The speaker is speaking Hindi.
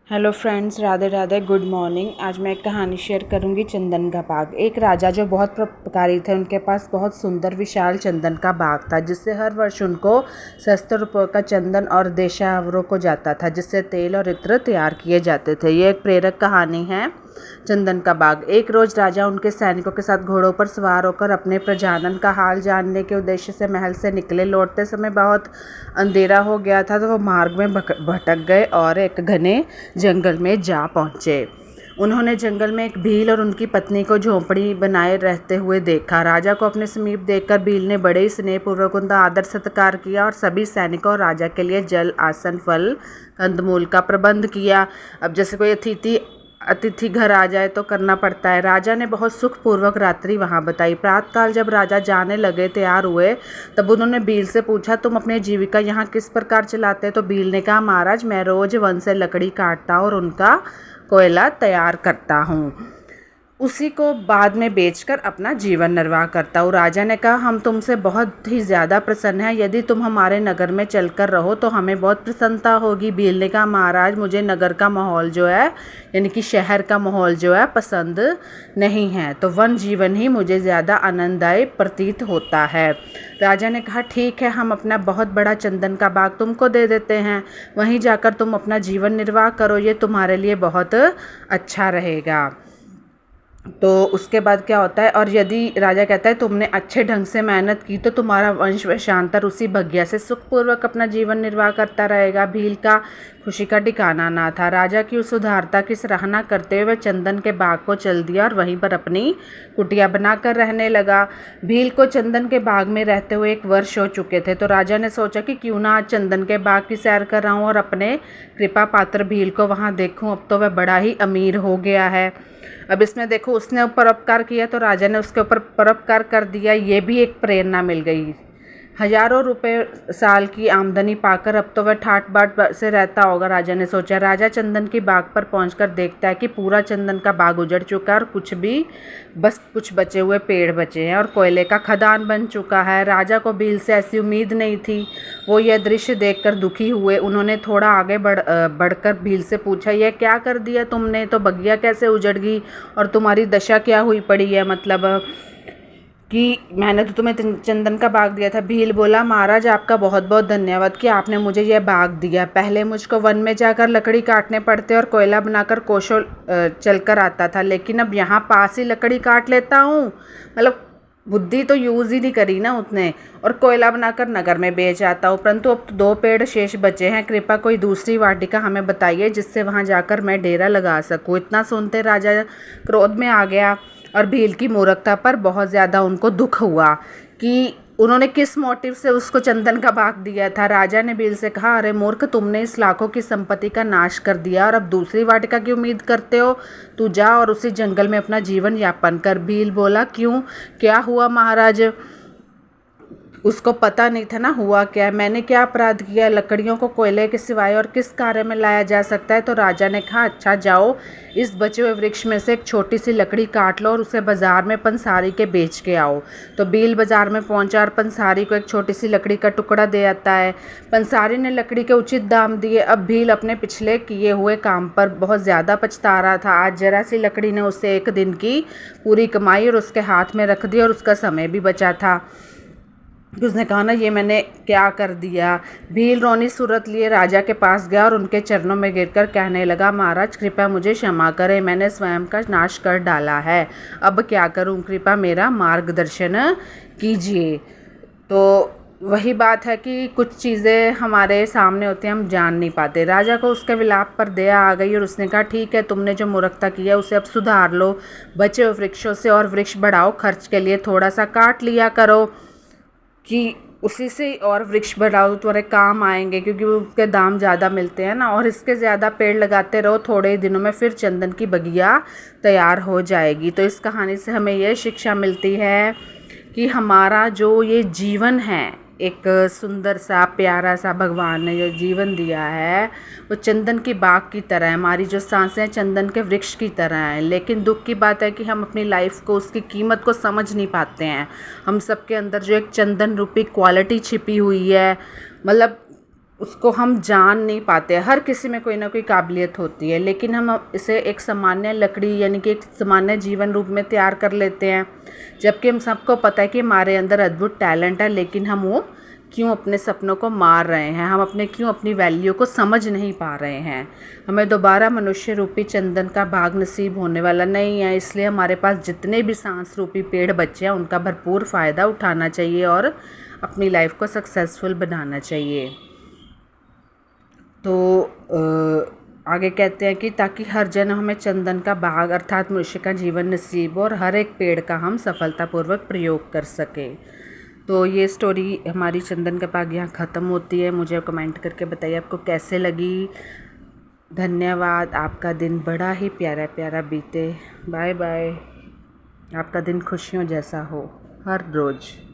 Hello friends, Radhe Radhe, good morning. आज मैं एक कहानी शेयर करूंगी, चंदन का बाग। एक राजा जो बहुत परोपकारी थे, उनके पास बहुत सुंदर विशाल चंदन का बाग था, जिससे हर वर्ष उनको सस्ते रुपयों का चंदन और देशावरों को जाता था, जिससे तेल और इत्र तैयार किए जाते थे। ये एक प्रेरक कहानी है, चंदन का बाग। एक रोज राजा उनके सैनिकों के साथ घोड़ों पर सवार होकर अपने प्रजानन का हाल जानने के उद्देश्य से महल से निकले। लौटते समय बहुत अंधेरा हो गया था, तो वो मार्ग में भटक गए और एक घने जंगल में जा पहुंचे। उन्होंने जंगल में एक भील और उनकी पत्नी को झोंपड़ी बनाए रहते हुए देखा। राजा को अपने समीप देखकर भील ने बड़े ही स्नेहपूर्वक उनका आदर सत्कार किया और सभी सैनिकों और राजा के लिए जल, आसन, फल, कंदमूल का प्रबंध किया। अब जैसे कोई अतिथि घर आ जाए तो करना पड़ता है। राजा ने बहुत सुखपूर्वक रात्रि वहाँ बिताई। प्रातःकाल जब राजा जाने लगे, तैयार हुए, तब उन्होंने भील से पूछा, तुम अपनी जीविका यहाँ किस प्रकार चलाते? तो भील ने कहा, महाराज, मैं रोज वन से लकड़ी काटता हूँ और उनका कोयला तैयार करता हूँ, उसी को बाद में बेचकर अपना जीवन निर्वाह करता हूँ। राजा ने कहा, हम तुमसे बहुत ही ज़्यादा प्रसन्न हैं। यदि तुम हमारे नगर में चलकर रहो तो हमें बहुत प्रसन्नता होगी। भील ने कहा, महाराज, मुझे नगर का माहौल जो है, यानी कि शहर का माहौल जो है, पसंद नहीं है, तो वन जीवन ही मुझे ज़्यादा आनंददायी प्रतीत होता है। राजा ने कहा, ठीक है, हम अपना बहुत बड़ा चंदन का बाग तुमको दे देते हैं। वहीं जाकर तुम अपना जीवन निर्वाह करो, ये तुम्हारे लिए बहुत अच्छा रहेगा। तो उसके बाद क्या होता है, और यदि राजा कहता है तुमने अच्छे ढंग से मेहनत की तो तुम्हारा वंश वंशांतर उसी भग्या से सुखपूर्वक अपना जीवन निर्वाह करता रहेगा। भील का खुशी का ठिकाना ना था। राजा की उस उदारता की सराहना करते हुए वह चंदन के बाग को चल दिया और वहीं पर अपनी कुटिया बनाकर रहने लगा। भील को चंदन के बाग में रहते हुए 1 वर्ष हो चुके थे, तो राजा ने सोचा कि क्यों ना आज चंदन के बाग की सैर कर रहा हूँ और अपने कृपा पात्र भील को वहाँ देखूँ। अब तो वह बड़ा ही अमीर हो गया है। अब इसमें देखो, उसने परोपकार किया तो राजा ने उसके ऊपर परोपकार कर दिया। ये भी एक प्रेरणा मिल गई। हजारों रुपए साल की आमदनी पाकर अब तो वह ठाट बाट से रहता होगा, राजा ने सोचा। राजा चंदन की बाग पर पहुंचकर देखता है कि पूरा चंदन का बाग उजड़ चुका है और बस कुछ बचे हुए पेड़ बचे हैं और कोयले का खदान बन चुका है। राजा को भील से ऐसी उम्मीद नहीं थी। वो यह दृश्य देखकर दुखी हुए। उन्होंने थोड़ा आगे बढ़कर भील से पूछा, यह क्या कर दिया तुमने? तो बगिया कैसे उजड़ गई और तुम्हारी दशा क्या हुई पड़ी है? मतलब कि मैंने तो तुम्हें चंदन का बाग दिया था। भील बोला, महाराज, आपका बहुत बहुत धन्यवाद कि आपने मुझे यह बाग दिया। पहले मुझको वन में जाकर लकड़ी काटने पड़ते और कोयला बनाकर कोसों चलकर आता था, लेकिन अब यहाँ पास ही लकड़ी काट लेता हूँ। मतलब बुद्धि तो यूज़ ही नहीं करी ना उतने, और कोयला बनाकर नगर में बेच आता हूँ। परंतु अब तो 2 पेड़ शेष बचे हैं। कृपा कोई दूसरी वाटिका हमें बताइए जिससे वहाँ जाकर मैं डेरा लगा सकूँ। इतना सुनते राजा क्रोध में आ गया और भील की मूर्खता पर बहुत ज़्यादा उनको दुख हुआ कि उन्होंने किस मोटिव से उसको चंदन का बाग दिया था। राजा ने भील से कहा, अरे मूर्ख, तुमने इस लाखों की संपत्ति का नाश कर दिया और अब दूसरी वाटिका की उम्मीद करते हो? तू जा और उसी जंगल में अपना जीवन यापन कर। भील बोला, क्यों, क्या हुआ महाराज? उसको पता नहीं था ना हुआ क्या, मैंने क्या अपराध किया? लकड़ियों को कोयले के सिवाय और किस कार्य में लाया जा सकता है? तो राजा ने कहा, अच्छा, जाओ, इस बचे हुए वृक्ष में से एक छोटी सी लकड़ी काट लो और उसे बाजार में पंसारी के बेच के आओ। तो भील बाजार में पहुंचा और पंसारी को एक छोटी सी लकड़ी का टुकड़ा दे आता है। पंसारी ने लकड़ी के उचित दाम दिए। अब भील अपने पिछले किए हुए काम पर बहुत ज़्यादा पछता रहा था। आज जरा सी लकड़ी ने उसे 1 दिन की पूरी कमाई और उसके हाथ में रख दी और उसका समय भी बचा था। उसने कहा ना, ये मैंने क्या कर दिया। भील रोनी सूरत लिए राजा के पास गया और उनके चरणों में गिरकर कहने लगा, महाराज, कृपया मुझे क्षमा करें, मैंने स्वयं का नाश कर डाला है। अब क्या करूं? कृपया मेरा मार्गदर्शन कीजिए। तो वही बात है कि कुछ चीज़ें हमारे सामने होती हैं, हम जान नहीं पाते। राजा को उसके विलाप पर दया आ गई और उसने कहा, ठीक है, तुमने जो मूर्खता की है उसे अब सुधार लो। बचे हुए वृक्षों से और वृक्ष बढ़ाओ, खर्च के लिए थोड़ा सा काट लिया करो कि उसी से और वृक्ष बढ़ाओ, तुम्हारे काम आएंगे, क्योंकि उसके दाम ज़्यादा मिलते हैं ना। और इसके ज़्यादा पेड़ लगाते रहो, थोड़े ही दिनों में फिर चंदन की बगिया तैयार हो जाएगी। तो इस कहानी से हमें यह शिक्षा मिलती है कि हमारा जो ये जीवन है, एक सुंदर सा प्यारा सा भगवान ने जो जीवन दिया है, वो चंदन की बाग की तरह है। हमारी जो सांसें चंदन के वृक्ष की तरह हैं। लेकिन दुख की बात है कि हम अपनी लाइफ को, उसकी कीमत को समझ नहीं पाते हैं। हम सबके अंदर जो एक चंदन रूपी क्वालिटी छिपी हुई है, मतलब उसको हम जान नहीं पाते। हर किसी में कोई ना कोई काबिलियत होती है, लेकिन हम इसे एक सामान्य लकड़ी यानी कि एक सामान्य जीवन रूप में तैयार कर लेते हैं, जबकि हम सबको पता है कि हमारे अंदर अद्भुत टैलेंट है, लेकिन हम वो क्यों अपने सपनों को मार रहे हैं, हम क्यों अपनी वैल्यू को समझ नहीं पा रहे हैं। हमें दोबारा मनुष्य रूपी चंदन का बाग नसीब होने वाला नहीं है, इसलिए हमारे पास जितने भी सांस रूपी पेड़ बचे हैं उनका भरपूर फ़ायदा उठाना चाहिए और अपनी लाइफ को सक्सेसफुल बनाना चाहिए। तो आगे कहते हैं कि ताकि हर जन हमें चंदन का बाग अर्थात मनुष्य का जीवन नसीब हो और हर एक पेड़ का हम सफलतापूर्वक प्रयोग कर सकें। तो ये स्टोरी हमारी चंदन का बाग यहाँ ख़त्म होती है। मुझे कमेंट करके बताइए आपको कैसे लगी। धन्यवाद। आपका दिन बड़ा ही प्यारा प्यारा बीते। Bye bye. आपका दिन खुशियों जैसा हो हर रोज़।